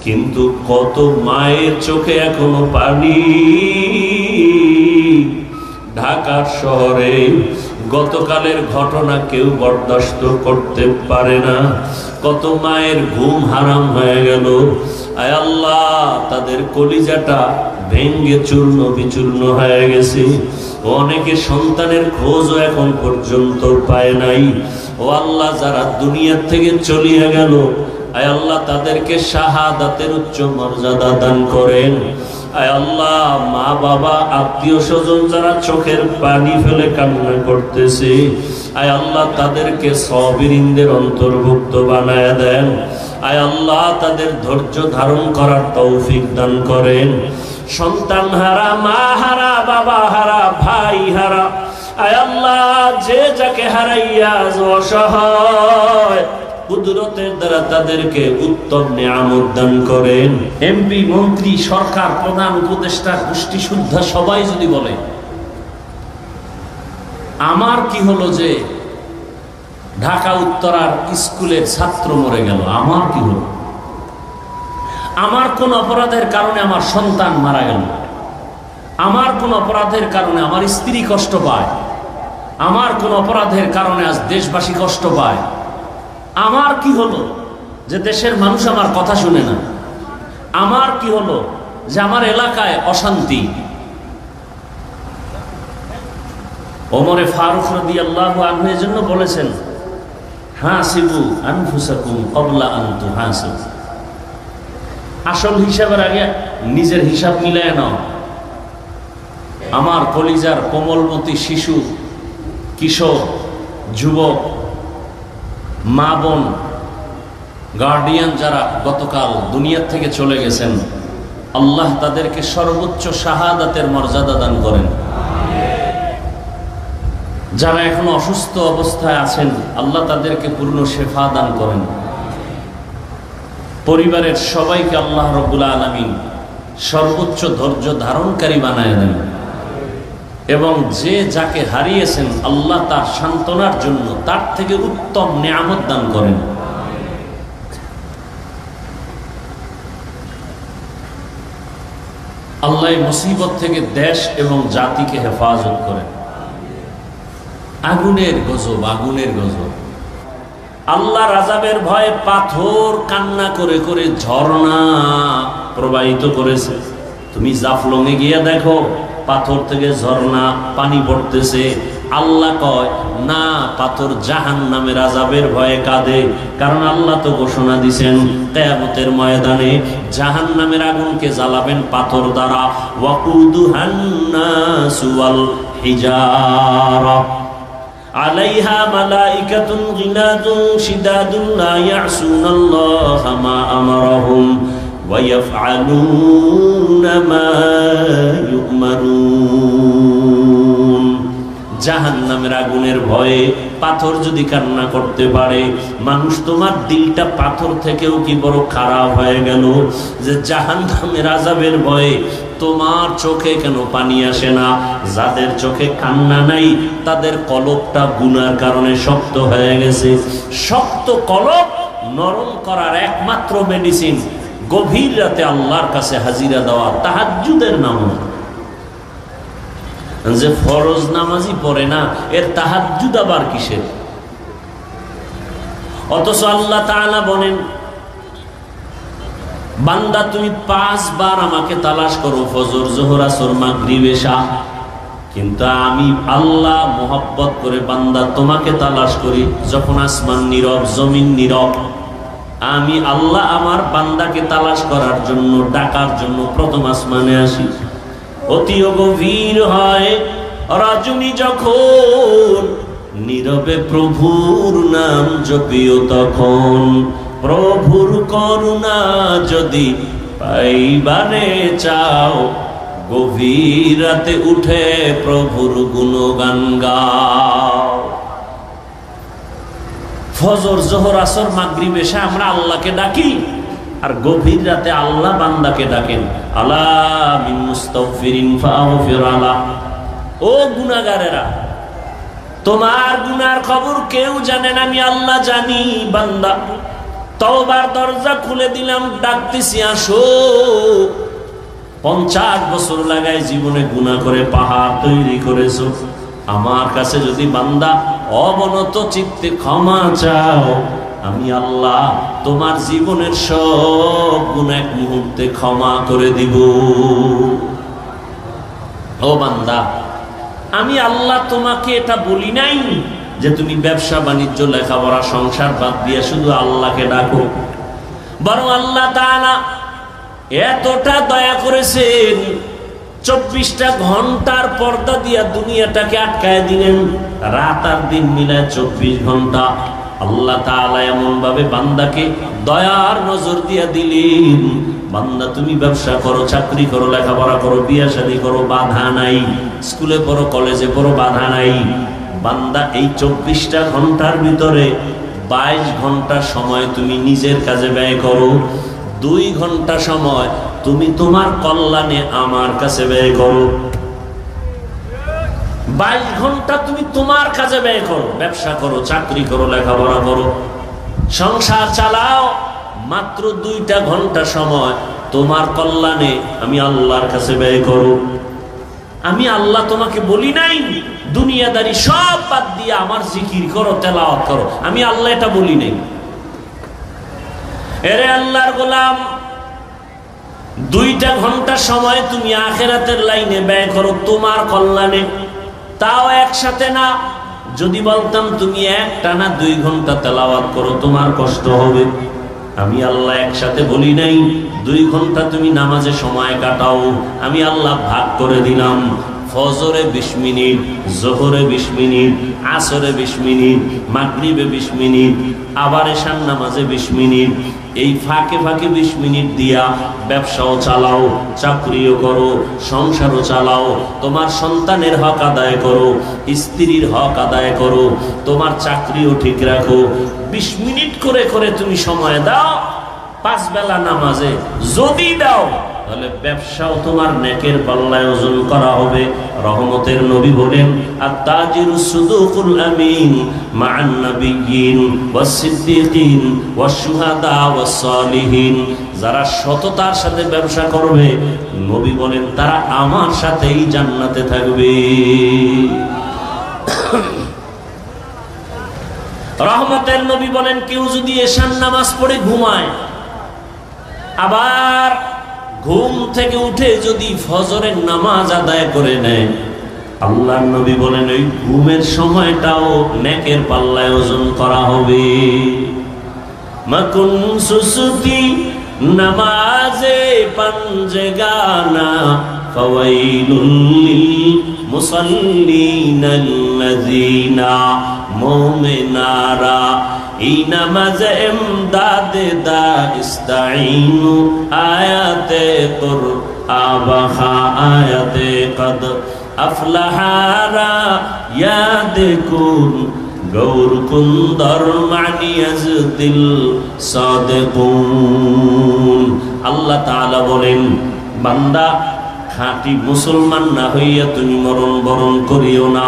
কিন্তু কত মায়ের চোখে এখনো পানি। ঢাকার শহরে গতকালের ঘটনা কেউ বরদাস্ত করতে পারে না। কত মায়ের ঘুম হারাম হয়ে গেল। আয় আল্লাহ, তাদের কলিজাটা ভেঙ্গে চূর্ণ বিচূর্ণ হয়ে গেছে। অনেকে সন্তানের খোঁজও এখন পর্যন্ত পায় নাই। ও আল্লাহ, যারা দুনিয়া থেকে চলিয়া গেল, আয় আল্লাহ তাদেরকে শাহাদাতের উচ্চ মর্যাদা দান করেন। আয় আল্লাহ, মা বাবা আত্মীয় স্বজন যারা চোখের পানি ফেলে কান্না করতেছে, আয় আল্লাহ তাদেরকে সাবিরিনদের অন্তর্ভুক্ত বানায় দেন। আয় আল্লাহ, তাদের ধৈর্য ধারণ করার তৌফিক দান করেন। সন্তান হারা, মা হারা, বাবা হারা, ভাই হারা, আয় আল্লাহ যে যাকে হারাইয়া অসহায়, কুদরতের দ্বারা তাদেরকে উত্তম নিয়ামত দান করেন। এমপি, মন্ত্রী, সরকার, প্রধান উপদেষ্টা, গোষ্ঠী শুদ্ধা সবাই যদি বলে আমার কি হলো যে ঢাকা উত্তরার স্কুলের ছাত্র মরে গেল, আমার কি হলো, আমার কোন অপরাধের কারণে আমার সন্তান মারা গেল, আমার কোন অপরাধের কারণে আমার স্ত্রী কষ্ট পায়, আমার কোন অপরাধের কারণে আজ দেশবাসী কষ্ট পায়, আমার কি হলো যে দেশের মানুষ আমার কথা শুনে না, আমার কি হলো যে আমার এলাকায় অশান্তি। ওমরে ফারুক রাদিয়াল্লাহু আনহু এর জন্য বলেছেন, হাসিবু আনফুসাকুম ক্বাবলা আন তুহাসিবু। আসল হিসাবের আগে নিজের হিসাব মিলায় নাও। আমার কলিজার কোমলমতি শিশু, কিশোর, যুবক, মা বোন, গার্ডিয়ান যারা গতকাল দুনিয়া থেকে চলে গেছেন, আল্লাহ তাদেরকে সর্বোচ্চ শাহাদাতের মর্যাদা দান করেন। যারা এখনো অসুস্থ অবস্থায় আছেন, আল্লাহ তাদেরকে পূর্ণ শেফা দান করেন। পরিবারের সবাইকে আল্লাহ রাব্বুল আলামিন সর্বোচ্চ ধৈর্য ধারণকারী বানায় দেন এবং যে যাকে হারিয়েছেন আল্লাহ তার সান্ত্বনার জন্য তার থেকে উত্তম নিয়ামত দান করেন। আল্লাহ মুসিবত থেকে দেশ এবং জাতিকে হেফাজত করেন। আগুনের গজব, আগুনের গজব। আল্লাহ আযাবের ভয়ে পাথর কান্না করে করে ঝর্ণা প্রবাহিত করেছে। তুমি জাফলংয়ে গিয়ে দেখো, পাথর থেকে ঝর্ণা পানি পড়তেছে। আল্লাহ কয় না, পাথর জাহান্নামের আযাবের ভয়ে কাঁদে। কারণ আল্লাহ তো ঘোষণা দিয়েছেন কিয়ামতের ময়দানে জাহান্নামের আগুনকে জ্বালাবেন পাথর দ্বারা। ওয়াকুদুহান নাসু ওয়াল হিজারা আলাইহা মালাইকাতুন গিলাদুন শিদাদুন লা ইয়াসুনাল্লাহা মা আমারাহুম ওয়া ইয়াফআলুনা মা ইউমারুন। জাহান্নামের আগুনের ভয়ে পাথর যদি কান্না করতে পারে, মানুষ তোমার দিলটা পাথর থেকেও কি বড় খারাপ হয়ে গেল যে জাহান্নামের আযাবের ভয়ে তোমার চোখে কেন পানি আসে না? যাদের চোখে কান্না নাই তাদের কলবটা গুনার কারণে শক্ত হয়ে গেছে। শক্ত কলব নরম করার একমাত্র মেডিসিন গভীর রাতে আল্লাহর কাছে হাজিরা দেওয়া, তাহাজ্জুদের নামাজ। যে ফরজ নামাজি পড়ে না, এর তাহাজ্জুদ আবার কিসের? অথচ আল্লাহ তাআলা বলেন, বান্দা তুমি 5 বার আমাকে তালাশ করো, ফজর, যোহর, আসর, মাগরিব, এশা। কিন্তু আমি আল্লাহ মোহাব্বত করে বান্দা তোমাকে তালাশ করি যখন আসমান নীরব, জমিন নীরব। আমি আল্লাহ আমার বান্দাকে তালাশ করার জন্য, ডাকার জন্য প্রথম আসমানে আসি। অতি গভীর হয় রজনী যখন, নীরবে প্রভুর নাম জপিও তখন। প্রভুর করুণা যদি পাইবারে চাও, গভীর রাতে উঠে প্রভুর গুণগান গাও। ফজর, যোহর, আসর, মাগরিব, এশা আমরা আল্লাহকে ডাকি, আর গভীর রাতে আল্লাহ বান্দাকে ডাকেন। আলা মিন মুস্তাগফিরিন ফাগফির আলা। ও গুনাহগারেরা, তোমার গুনার খবর কেউ জানে না, আমি আল্লাহ জানি। বান্দা তওবার দরজা খুলে দিলাম, ডাকতেছি আসো। 50 বছর লাগায় জীবনে গুনাহ করে পাহাড় তৈরি করেছো, আমার কাছে যদি বান্দা অবনত চিত্তে ক্ষমা চাও, আমি আল্লাহ তোমার জীবনের সব গুনাহ এক মুহূর্তে ক্ষমা করে দিব। ও বান্দা, আমি আল্লাহ তোমাকে এটা বলি নাই যে তুমি ব্যবসা বাণিজ্য লেখাপড়া সংসার বাদ দিয়ে শুধু আল্লাহকে ডাকো, বরং আল্লাহ তাআলা এতটা দয়া করেছেন 24টা ঘন্টার পর্দা দিয়া দুনিয়াটাকে আটকায় দিলেন। রাত আর দিন মিলায় 24 ঘন্টা আল্লাহ তাআলা এমন ভাবে বান্দাকে দয়ার নজর দিয়া দিলেন, বান্দা তুমি ব্যবসা করো, চাকরি করো, লেখাপড়া করো, বিয়ে শাদী করো, বাধা নাই। স্কুলে পড়ো, কলেজে পড়ো, বাধা নাই। বান্দা এই 24টা ঘন্টার ভিতরে 22 ঘন্টা সময় তুমি নিজের কাজে ব্যয় করো, 2 ঘন্টা সময় তুমি তোমার কল্যাণে আমার কাছে ব্যয় করো। 22 ঘন্টা তুমি তোমার কাজে ব্যয় করো, ব্যবসা করো, চাকরি করো, লেখাপড়া করো, সংসার চালাও। মাত্র 2টা ঘন্টা সময় তোমার কল্যাণে আমি আল্লাহর কাছে ব্যয় করো। আমি আল্লাহ তোমাকে বলি নাই দুনিয়াদারি সব বাদ দিয়ে আমার জিকির করো, তেলাওয়াত করো, আমি আল্লাহ এটা বলি নাই। এরে আল্লাহর গোলাম, 2টা ঘন্টা সময় তুমি আখিরাতের লাইনে ব্যয় করো তোমার কল্যাণে, তাও একসাথে না। যদি বলতাম তুমি একটানা 2 ঘন্টা তেলাওয়াত করো, তোমার কষ্ট হবে। আমি আল্লাহ একসাথে বলি নাই 2 ঘন্টা তুমি নামাজে সময় কাটাও, আমি আল্লাহ ভাগ করে দিলাম। ফজরে 20 মিনিট, জোহরে 20 মিনিট, আসরে 20 মিনিট, মাগরিবে 20 মিনিট, আবার এশার নামাজে 20 মিনিট। এই ফাঁকে ফাঁকে 20 মিনিট দিয়া ব্যবসাও চালাও, চাকরিও করো, সংসারও চালাও, তোমার সন্তানের হক আদায় করো, স্ত্রীর হক আদায় করো, তোমার চাকরিও ঠিক রাখো। 20 মিনিট করে করে তুমি সময় দাও 5 বেলা নামাজে। যদি দাও তাহলে ব্যবসাও তোমার নেকের পাল্লায় ওজন করা হবে। রহমতের নবী বলেন, আত-তাজিরু সুদুকুল আমিন মা'আন নাবিয়্যিন ওয়াস সিদ্দিকিন ওয়াস শুহাদা ওয়াস সালিহিন। যারা সততার সাথে ব্যবসা করবে, নবী বলেন তারা আমার সাথেই জান্নাতে থাকবে। রহমতের নবী বলেন, কেউ যদি এশার নামাজ পড়ে ঘুমায়, আবার ঘুম থেকে উঠে যদি ফজরের নামাজ আদায় করে নেয়, আল্লাহর নবী বলেন ওই ঘুমের সময়টাও নেকের পাল্লায় ওজন করা হবে। মাকুন সুসুতি নামাজে পাঞ্জেগানা ফাওয়াইলুল লিল মুসাল্লিনাল্লাযিনা মুমিনারা এই নামাজে ইমদাদে দা ইস্তাইনু আয়াতে কুরআবা আয়াতে কদ আফলাহারা ইয়াদকুন গৌর কুন্দর মানিয়াজদিল সাদিকুন। আল্লাহ তাআলা বলেন, বান্দা খাঁটি মুসলমান না হইয়া তুমি মরণ বরণ করিও না।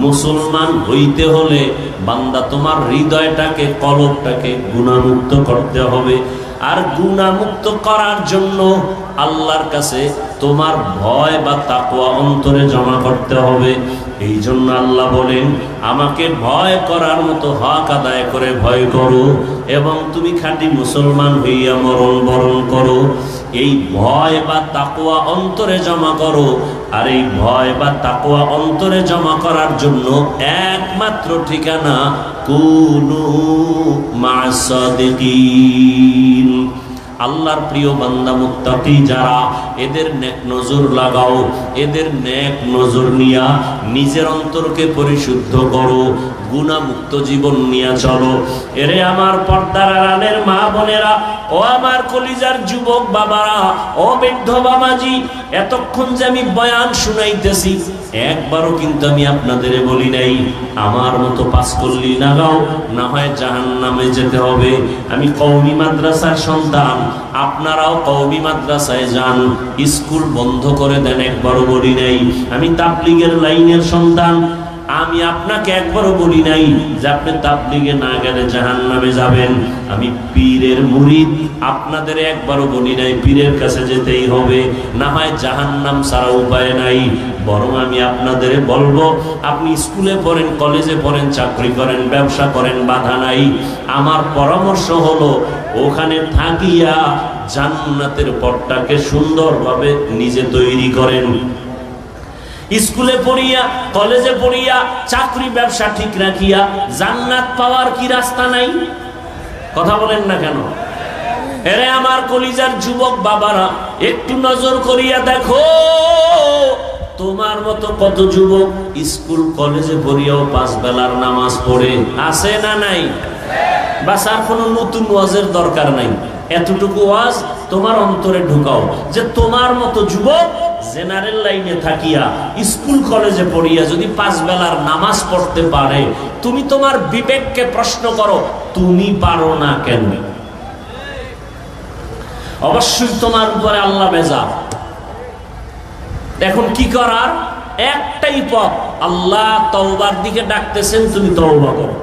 মুসলমান হইতে হলে বান্দা তোমার হৃদয়টাকে, কলবটাকে গুনাহমুক্ত করতে হবে। আর গুনাহমুক্ত করার জন্য আল্লাহর কাছে তোমার ভয় বা তাকওয়া অন্তরে জমা করতে হবে। এই জন্য আল্লাহ বলেন, আমাকে ভয় করার মতো হক আদায় করে ভয় করো এবং তুমি খাঁটি মুসলমান হইয়া মরণ বরণ করো। এই ভয় বা তাকওয়া অন্তরে জমা করো। আর এই ভয় বা তাকওয়া অন্তরে জমা করার জন্য একমাত্র ঠিকানা কুনু মা'আস সাদিকিন। আল্লাহর প্রিয় বান্দা মুত্তাকি যারা, এদের নেক নজর লাগাও, এদের নেক নজর নিয়া নিজের অন্তরকে পরিশুদ্ধ করো, গুনাহমুক্ত জীবন নিয়ে চলো। এরে আমার পর্দার আড়ালের মা বোনেরা, ও আমার কলিজার যুবক বাবারা, ও বৃদ্ধ বাবাজি, এতক্ষণ যে আমি বয়ান শুনাইতেছি, একবারও কিন্তু আমি আপনাদের বলি নাই আমার মতো পাঁচকল্লি লাগাও, না হয় জাহান্নামে যেতে হবে। আমি কওমি মাদ্রাসার সন্তান, আপনারাও কওমি মাদ্রাসায় যান, স্কুল বন্ধ করে দেন, একবারও বলি নাই। আমি তাবলীগের লাইনের সন্তান, আমি আপনাকে একবারও বলি নাই যে আপনি তাবলীগে না গেলে জাহান্নামে যাবেন। আমি পীরের মুরিদ, আপনাদের একবারও বলি নাই পীরের কাছে যেতেই হবে, না হয় জাহান্নাম ছাড়া উপায় নাই। বরং আমি আপনাদের বলবো, আপনি স্কুলে পড়েন, কলেজে পড়েন, চাকরি করেন, ব্যবসা করেন, বাধা নাই। আমার পরামর্শ হলো ওখানে থাকিয়া জান্নাতের পথটাকে সুন্দরভাবে নিজে তৈরি করেন। স্কুলে পড়িয়া, কলেজে পড়িয়া, চাকরি ব্যবসা ঠিক রাখিয়া জান্নাত পাওয়ার কি রাস্তা নাই? কথা বলেন না কেন? এরে আমার কলিজার যুবক বাবারা, একটু নজর করিয়া দেখো, তোমার মতো কত যুবক স্কুল কলেজে পড়িয়াও 5 বেলার নামাজ পড়ে আছে না নাই? বাস আর কোনো নতুন ওয়াজের দরকার নাই। এতটুকু ওয়াজ তোমার অন্তরে ঢুকাও যে তোমার মতো যুবক জেনারেল লাইনে থাকিয়া স্কুল কলেজে পড়িয়া যদি 5 বেলার নামাজ পড়তে পারে, তুমি তোমার বিবেককে প্রশ্ন করো, তুমি পারো না কেন? অবশ্যই তোমার উপরে আল্লাহ বেজা। এখন কি করার? একটাই পথ, আল্লাহ তওবার দিকে ডাকতেছেন, তুমি তওবা করো,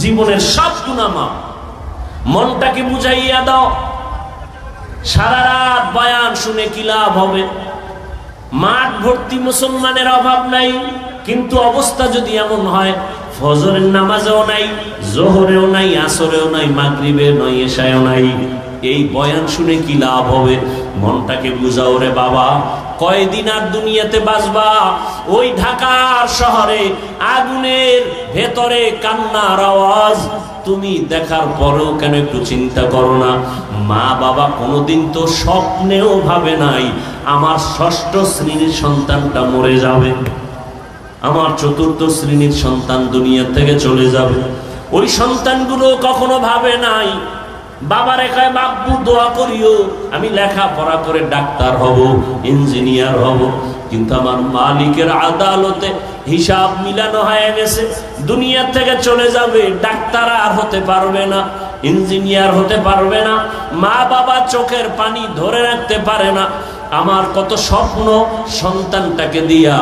জীবনের সব গুনাহ মাফ। মনটাকে বুঝাইয়া দাও, সারা রাত বয়ান শুনে কি লাভ হবে? মাঠ ভর্তি মুসলমানের অভাব নাই, কিন্তু অবস্থা যদি এমন হয় ফজরের নামাজেও নাই, জোহরেও নাই, আসরেও নাই, মাগরিবেও নাই, এশায়ও নাই, এই বয়ান শুনে কি লাভ হবে? মনটাকে বুঝাও রে বাবা, কয়দিন আর দুনিয়াতে বাঁচবা? ওই ঢাকার শহরে আগুনের ভেতরে কান্নার আওয়াজ তুমি দেখার পরেও কেন একটু চিন্তা করো না? মা বাবা কোনোদিন তো স্বপ্নেও ভাবে নাই আমার 6ষ্ঠ শ্রেণীর সন্তানটা মরে যাবে, আমার 4র্থ শ্রেণীর সন্তান দুনিয়া থেকে চলে যাবে। ওই সন্তানগুলো কখনো ভাবে নাই। বাবার একাই বাব্বু দোয়া করিও আমি লেখাপড়া করে ডাক্তার হব, ইঞ্জিনিয়ার হব, কিন্তু আমার মালিকের আদালতে হিসাব মিলানো হয়ে গেছে, দুনিয়া থেকে চলে যাবে, ডাক্তার আর হতে পারবে না, ইঞ্জিনিয়ার হতে পারবে না, মা বাবা চোখের পানি ধরে রাখতে পারে না। আমার কত স্বপ্ন সন্তানটাকে দিয়া,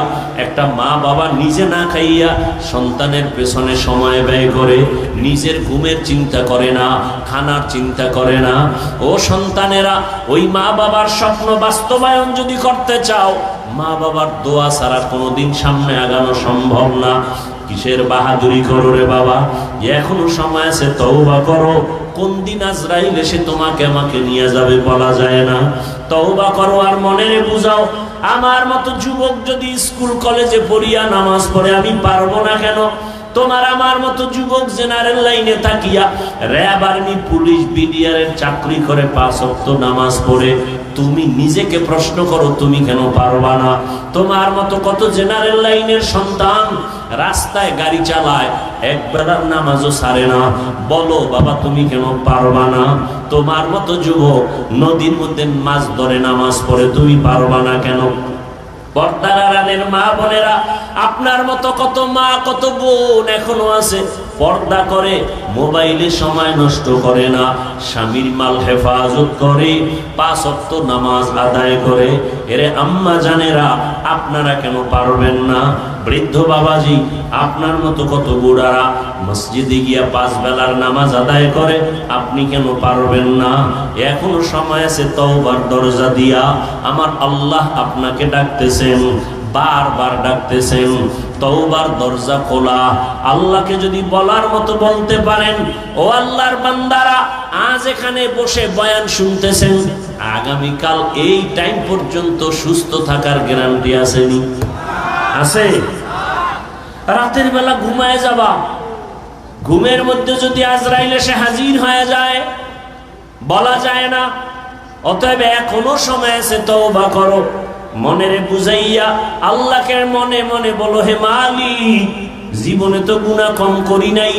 একটা মা বাবা নিজে না খাইয়া সন্তানের পেছনে সময় ব্যয় করে, নিজের ঘুমের চিন্তা করে না, খানার চিন্তা করে না। ও সন্তানেরা, ওই মা বাবার স্বপ্ন বাস্তবায়ন যদি করতে চাও, মা বাবার দোয়া ছাড়া কোনোদিন সামনে আগানো সম্ভব না। কিসের বাহাদুরি করো রে বাবা? এখনো সময় আছে, তওবা করো। কোন দিন আজরাইল এসে তোমাকে আমাকে নিয়ে যাবে বলা যায় না। তওবা করো আর মনে বুঝাও, আমার মতো যুবক যদি স্কুল কলেজে পড়িয়া নামাজ পড়ে আমি পারবো না কেন? তোমার আমার মতো যুবক জেনারেল লাইনে থাকিয়া র্যাব, আর্মি, পুলিশ, বিডিআরের চাকরি করে 5 ওয়াক্ত নামাজ পড়ে, তুমি নিজেকে প্রশ্ন করো, তুমি কেন পারবা না? তোমার মতো কত জেনারেল লাইনের সন্তান রাস্তায় গাড়ি চালায়, একবেলার নামাজও ছাড়ে না, বলো বাবা তুমি কেন পারবা না? তোমার মতো যুবক নদীর মধ্যে মাছ ধরে নামাজ পড়ে, তুমি পারবা না কেন? পর্দার আড়ালের মা বোনেরা, আপনার মতো কত মা কত বোন এখনো আছে পর্দা করে, মোবাইলে সময় নষ্ট করে না, স্বামীর মাল হেফাজত করে, 5 ওয়াক্ত নামাজ আদায় করে। এরে আম্মা জানেরা, আপনারা কেন পারবেন না? বৃদ্ধ বাবাজি, আপনার মতো কত বুড়ারা মসজিদে গিয়া 5 বেলার নামাজ আদায় করে, আপনি কেন পারবেন না? এখনো সময় আছে, তওবার দরজা দিয়া আমার আল্লাহ আপনাকে ডাকতেছেন, বারবার ডাকতেছেন। তওবার দরজা খোলা। আল্লাহকে যদি বলার মতো বলতে পারেন, ও আল্লাহর বান্দারা, আজ এখানে বসে বয়ান শুনতেছেন, আগামীকাল এই টাইম পর্যন্ত সুস্থ থাকার গ্যারান্টি আসেনি? আছে? রাতের বেলা ঘুমায় যাবা, ঘুমের মধ্যে যদি আজরাইল এসে হাজির হয়ে যায়, বলা যায় না। অতএব এখনো সময় আছে, তওবা করো। মনেরে বুঝাইয়া আল্লাহকে মনে মনে বলো, হে মালিক, জীবনে তো গুনাহ কম করি নাই,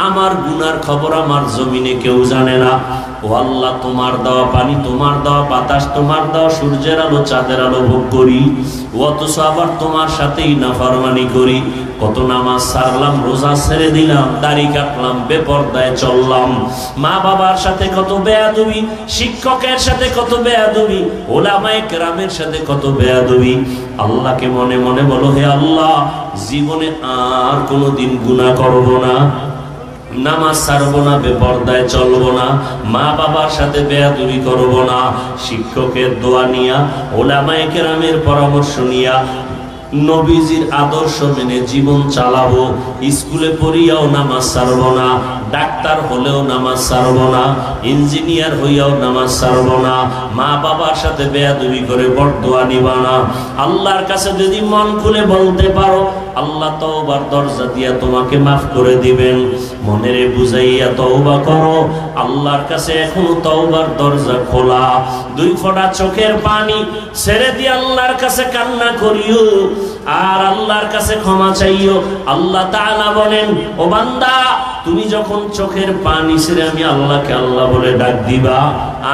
আমার গুনার খবর আমার জমিনে কেউ জানে না। ও আল্লাহ, তোমার দেওয়া পানি, তোমার দেওয়া বাতাস, তোমার দেওয়া সূর্যের আলো, চাঁদের আলো ভোগ করি, অথচ আবার তোমার সাথেই নাফরমানি করি। কত নামাজ ছাড়লাম, রোজা ছেড়ে দিলাম, দাড়ি কাটলাম, বেপরদায় চললাম, মা বাবার সাথে কত বেয়াদবি, শিক্ষকের সাথে কত বেয়াদবি, ওলামায়ে কেরামের সাথে কত বেয়াদবি। আল্লাহকে মনে মনে বলো, হে আল্লাহ, জীবনে আর কোনোদিন গুনাহ করব না, নামাজ ছাড়বো না, বেপরদায় চলবো না, মা বাবার সাথে বেয়াদবি করব না, শিক্ষকের দোয়া নিয়া, ওলামায়ে কেরামের পরামর্শ নিয়া, নবীজির আদর্শ মেনে জীবন চালাবো। স্কুলে পড়িয়াও নামাজ ছাড়বো না, ডাক্তার হলেও নামাজ ছাড়বো না, ইঞ্জিনিয়ার হইয়াও নামাজ ছাড়বো না, মা বাবার সাথে বেয়াদবি করে বরদোয়া নিবা না। আল্লাহর কাছে যদি মন খুলে বলতে পারো, আল্লাহ তওবার দরজা দিয়া তোমাকে মাফ করে দিবেন। মনেরে বুঝাইয়া তওবা করো, আল্লাহর কাছে এখনো তওবার দরজা খোলা। দুই ফোঁটা চোখের পানি ছেড়ে দিয়ে আল্লাহর কাছে কান্না করিও, আর আল্লাহর কাছে ক্ষমা চাইও। আল্লাহ তাআলা বলেন, ও বান্দা, তুমি যখন চোখের পানি ছেড়ে আমি আল্লাহকে আল্লাহ বলে ডাক দিবা,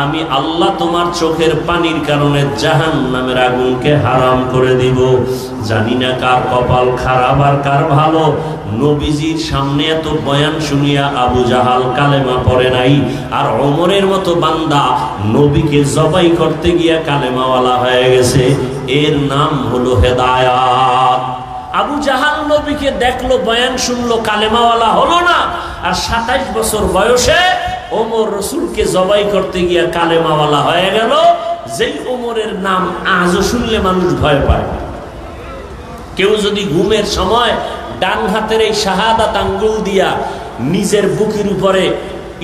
আমি আল্লাহ তোমার চোখের পানির কারণে জাহান্নামের আগুনকে হারাম করে দিব। জানি না কার কপাল খারাপ আর কার ভালো। নবীজির সামনে এত বয়ান শুনিয়া আবু জাহাল কালেমা পড়ে নাই, আর ওমরের মতো বান্দা নবীকে জবাই করতে গিয়া কালেমাওয়ালা হয়ে গেছে। এর নাম হলো হেদায়াত। আবু জাহাল নবীকে দেখলো, বয়ান শুনলো, কালেমাওয়ালা হলো না, আর 27 বছর বয়সে ওমর রসুলকে জবাই করতে গিয়া কালেমাওয়ালা হয়ে গেল। যেই ওমরের নাম আজও শুনলে মানুষ ভয় পায়। কেউ যদি ঘুমের সময় ডান হাতের এই শাহাদাত আঙ্গুল দিয়া নিজের বুকের উপরে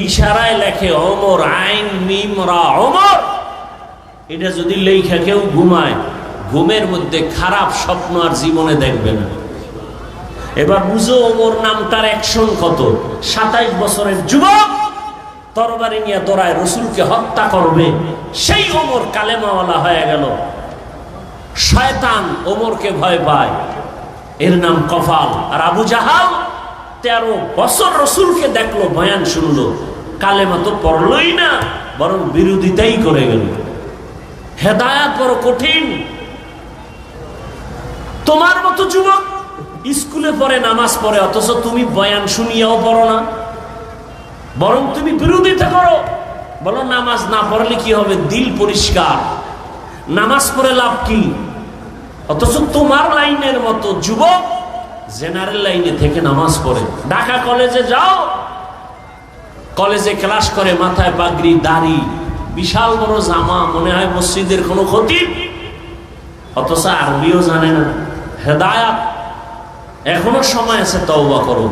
ইশারায় লেখে ওমর, আইন মিম রা ওমর, এটা যদি লেখা কেউ ঘুমায়, ঘুমের মধ্যে খারাপ স্বপ্ন আর জীবনে দেখবে না। এবার বুঝো ওমর নামটার অ্যাকশন কত। 27 বছরের যুবক তরবারি নিয়ে দৌড়ায়, রসুলকে হত্যা করবে, সেই ওমর কালেমাওয়ালা হয়ে গেল। শয়তান ওমরকে ভয় পায়, এর নাম কফাল। আর আবু জাহাল 13 বছর রসুলকে দেখলো, বয়ান শুনলো, কালেমা তো পড়লই না, বরং বিরোধিতাই করে গেল। হেদায়াত বড় কঠিন। তোমার মতো যুবক স্কুলে পড়ে, নামাজ পড়ে, অথচ তুমি বয়ান শুনিয়াও পড়ো না, বরং তুমি বিরোধিতা করো। বলো নামাজ না পড়লে কি হবে, দিল পরিষ্কার, নামাজ পড়ে লাভ কি? অথচ তোমার লাইনের মতো যুবক জেনারেল লাইনে থেকে নামাজ পড়ে। ঢাকা কলেজে যাও, কলেজে ক্লাস করে, মাথায় পাগড়ি, দাড়ি, বিশাল বড় জামা, মনে হয় মসজিদের কোনো খতিব, অথচ আরবিও জানে না। হেদায়াত এখনো সময় আছে, তওবা করো।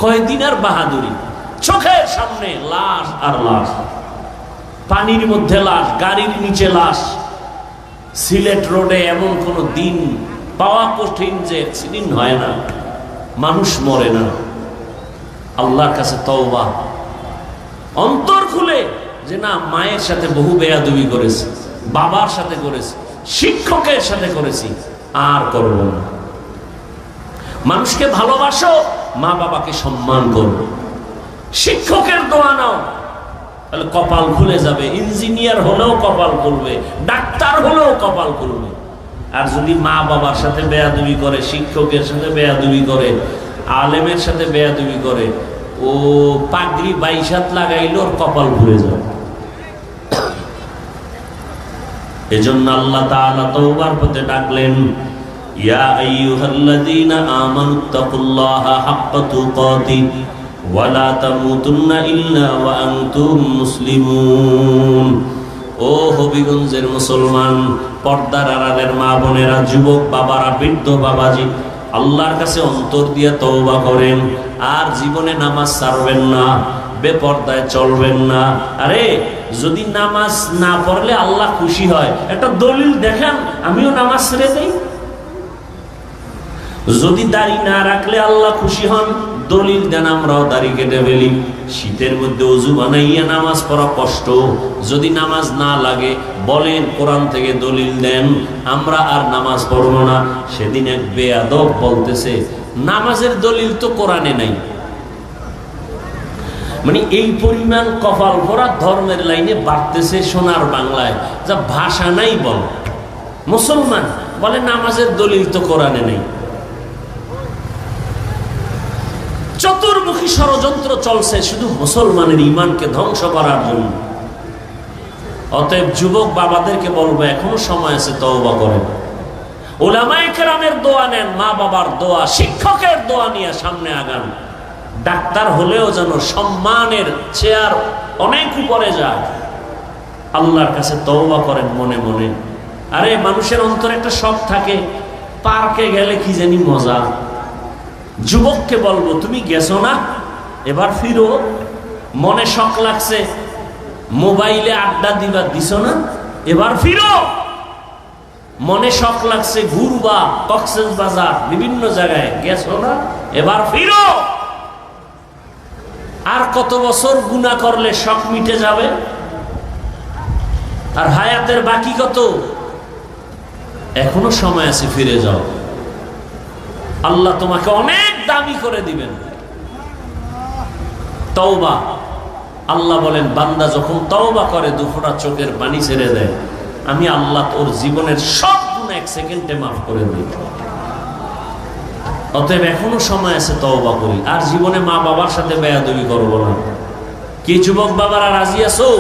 কয়দিন আর বাহাদুরি? চোখের সামনে লাশ আর লাশ, পানির মধ্যে লাশ, গাড়ির নিচে লাশ। সিলেট রোডে এমন কোনো দিন পাওয়া কঠিন যে অ্যাক্সিডেন্ট হয় না, মানুষ মরে না। আল্লাহর কাছে তওবা, অন্তর খুলে যে না, মায়ের সাথে বহু বেয়াদবি করেছি, বাবার সাথে করেছি, শিক্ষকের সাথে করেছি, আর করব না। মানুষকে ভালোবাসো, মা বাবাকে সম্মান করো, শিক্ষকের দোয়া নাও, তাহলে কপাল খুলে যাবে। ইঞ্জিনিয়ার হলেও কপাল খুলবে, ডাক্তার হলেও কপাল খুলবে। আর যদি মা বাবার সাথে বেয়াদবি করে, শিক্ষকের সাথে বেয়াদবি করে, আলেমের সাথে বেয়াদবি করে, ও পাগড়ি 22 হাত লাগাইল, ওর কপাল ঘুরে যাবে। এজন্য আল্লাহ তাআলা তওবার পথে ডাকলেন, ইয়া আইয়ুহাল্লাযীনা আমানুত্তাকুল্লাহা হাক্কা তুকাতিহি ওয়া লা তামুতুন্না ইল্লা ওয়া আনতুম মুসলিমুন। ও হবিগঞ্জের মুসলমান, পর্দার আড়ালের মা বোনেরা, যুবক বাবারা, বৃদ্ধ বাবাজি, আল্লাহর কাছে অন্তর দিয়ে তওবা করেন, আর জীবনে নামাজ ছাড়বেন না, বেপর্দায় চলবেন না। আরে যদি নামাজ না পড়লে আল্লাহ খুশি হয়, একটা দলিল দেখেন, আমিও নামাজ ছেড়ে দেই। যদি দাড়ি না রাখলে আল্লাহ খুশি হন, দলিল দেন, আমরাও দাড়ি কেটে ফেলি। শীতের মধ্যে ওযু বানাইয়া নামাজ পড়া কষ্ট, যদি নামাজ না লাগে বলেন, কোরআন থেকে দলিল দেন, আমরা আর নামাজ পড়ব না। সেদিন এক বেয়াদব বলতেছে, নামাজের দলিল তো কোরআনে নাই। মানে এই পরিমাণ কপাল ভরা ধর্মের লাইনে বাড়তেছে সোনার বাংলায়, যা ভাষা নাই বল। মুসলমান বলে নামাজের দলিল তো কোরআনে নেই। চতুর্মুখী ষড়যন্ত্র চলছে শুধু মুসলমানের ঈমানকে ধ্বংস করার জন্য। অতএব যুবক বাবাদেরকে বলবো, এখনো সময় আছে, তওবা করেন। উলামায়ে কেরামের দোয়া নেন, মা বাবার দোয়া, শিক্ষকের দোয়া নিয়ে সামনে আগান। ডাক্তার হলেও যেন সম্মানের চেয়ার অনেক উপরে যায়। আল্লাহর কাছে তওবা করেন মনে মনে। আরে মানুষের অন্তরে একটা শখ থাকে, পার্কে গেলে কি জানি মজা। যুবককে বলবো, তুমি গেছো না, এবার ফিরো। মনে শখ লাগছে, মোবাইলে আড্ডা দিবা, দিছো না, এবার ফিরো। মনে শখ লাগছে ঘুরবা, কক্সবাজার বিভিন্ন জায়গায়, গেছো না, এবার ফিরো। আর কত বছর গুনাহ করলে শখ মিটে যাবে? আর হায়াতের বাকি কত? এখনো সময় আছে, ফিরে যাও। আল্লাহ তোমাকে অনেক দামি করে দিবেন। তওবা, আল্লাহ বলেন বান্দা যখন তওবা করে দুফোঁটা চোখের পানি ছেড়ে দেয়, আমি আল্লাহ তোর জীবনের সব গুনাহ 1 সেকেন্ডে মাফ করে দিই। অতএব এখনো সময় আছে, তওবা করি। আর জীবনে মা বাবার সাথে বেয়াদবি করবো না। কি যুবক বাবারা রাজি আছো?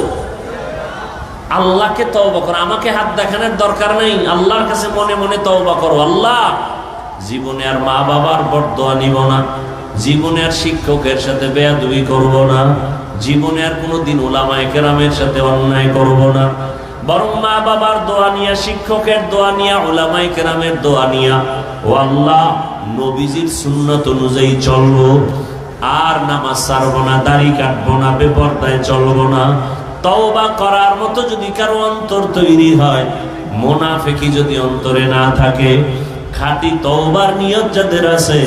আল্লাহকে তওবা করো, আমাকে হাত দেখানোর দরকার নেই। আল্লাহর কাছে মনে মনে তওবা করো, আল্লাহ জীবনে আর মা বাবার বরদোয়া নিব না, জীবনে আর শিক্ষকের সাথে বেয়াদবি করব না, জীবনে আর কোনোদিন উলামায়ে কেরামের সাথে অন্যায় করব না। বরং মা বাবার দোয়া নিয়া, শিক্ষকের দোয়া নিয়া, উলামায়ে কেরামের দোয়া নিয়া, ও আল্লাহ নবীজির সুন্নাত অনুযায়ী চলবো। আর নামাজ ছাড়বো না, দাড়ি কাটবো না, বেপরদায় চলবো না। তওবা করার মতো যদি কারো অন্তর তৈরি হয়, মুনাফিকি যদি অন্তরে না থাকে, খাঁটি তওবার নিয়ত যাদের আছে,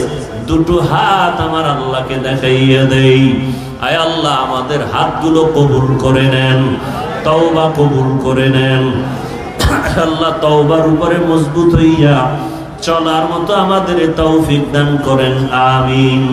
দুটো হাত আমার আল্লাহকে দেখাইয়া দেই। আয় আল্লাহ আমাদের হাতগুলো কবুল করে নেন, তওবা কবুল করে নেন। আল্লাহ তওবার উপরে মজবুত হইয়া চলার মতো আমাদের তৌফিক দান করেন, আমিন।